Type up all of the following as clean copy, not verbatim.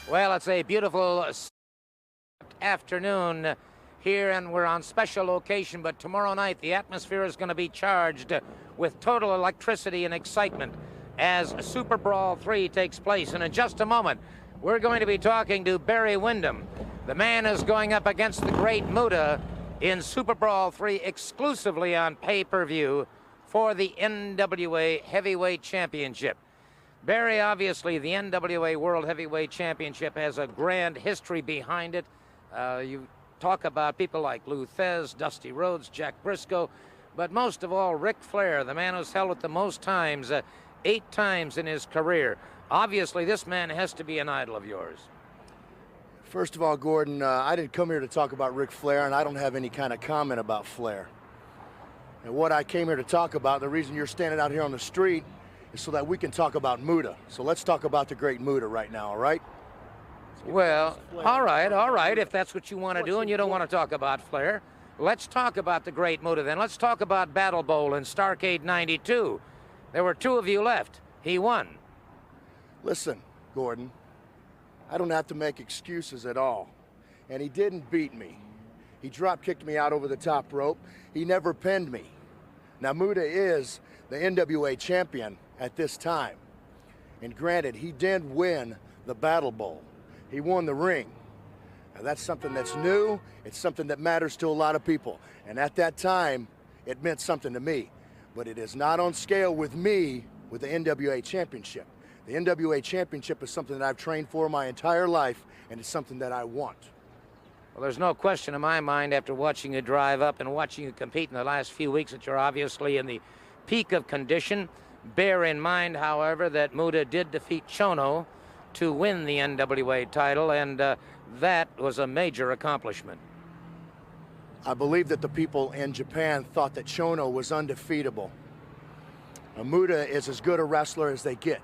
Well, it's a beautiful afternoon here, and we're on special location, but tomorrow night the atmosphere is going to be charged with total electricity and excitement as Super Brawl 3 takes place. And in just a moment, we're going to be talking to Barry Windham. The man is going up against the great Muta in Super Brawl 3 exclusively on pay-per-view for the NWA Heavyweight Championship. Barry, obviously, the NWA World Heavyweight Championship has a grand history behind it. You talk about people like Lou Thesz, Dusty Rhodes, Jack Briscoe, but most of all, Ric Flair, the man who's held it the most times, 8 times in his career. Obviously, this man has to be an idol of yours. First of all, Gordon, I didn't come here to talk about Ric Flair, and I don't have any kind of comment about Flair. And what I came here to talk about, the reason you're standing out here on the street, is so that we can talk about Muta. So let's talk about the great Muta right now, all right? Well, all right, if that's what you want to do and you don't want to talk about Flair, let's talk about the great Muta then. Let's talk about Battle Bowl in Starrcade 92. There were 2 of you left. He won. Listen, Gordon, I don't have to make excuses at all. And he didn't beat me. He drop-kicked me out over the top rope. He never pinned me. Now, Muta is the NWA champion at this time. And granted, he did win the Battle Bowl. He won the ring. Now, that's something that's new. It's something that matters to a lot of people. And at that time, it meant something to me. But it is not on scale with me with the NWA championship. The NWA championship is something that I've trained for my entire life, and it's something that I want. Well, there's no question in my mind after watching you drive up and watching you compete in the last few weeks that you're obviously in the peak of condition. Bear in mind, however, that Muta did defeat Chono to win the NWA title, and that was a major accomplishment. I believe that the people in Japan thought that Chono was undefeatable. Muta is as good a wrestler as they get.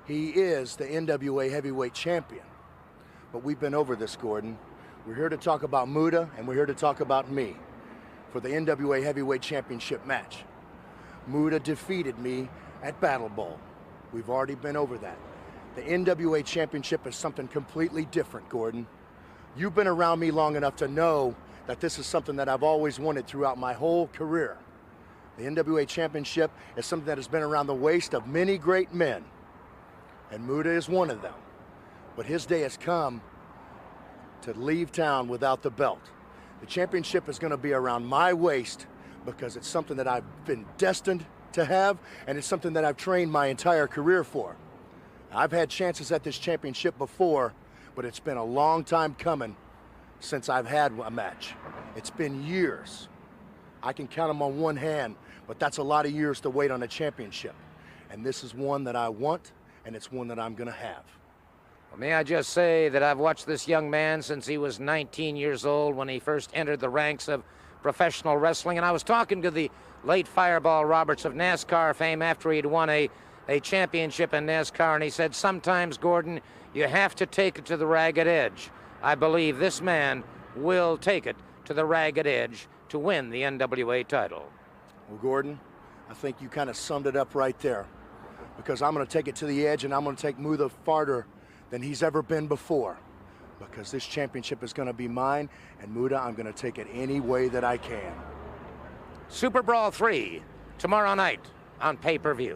He is the NWA heavyweight champion. But we've been over this, Gordon. We're here to talk about Muta, and we're here to talk about me for the NWA heavyweight championship match. Muta defeated me at Battle Bowl. We've already been over that. The NWA championship is something completely different, Gordon. You've been around me long enough to know that this is something that I've always wanted throughout my whole career. The NWA championship is something that has been around the waist of many great men, and Muta is one of them. But his day has come to leave town without the belt. The championship is going to be around my waist because it's something that I've been destined to have, and it's something that I've trained my entire career for. I've had chances at this championship before, but it's been a long time coming since I've had a match. It's been years. I can count them on one hand, but that's a lot of years to wait on a championship. And this is one that I want, and it's one that I'm gonna have. Well, may I just say that I've watched this young man since he was 19 years old when he first entered the ranks of professional wrestling. And I was talking to the late Fireball Roberts of NASCAR fame after he'd won a championship in NASCAR, and he said, sometimes, Gordon, you have to take it to the ragged edge. I believe this man will take it to the ragged edge to win the NWA title. Well, Gordon, I think you kind of summed it up right there, because I'm going to take it to the edge, and I'm going to take Muta farther than he's ever been before, because this championship is going to be mine, and Muta, I'm going to take it any way that I can. Super Brawl 3 tomorrow night on pay-per-view.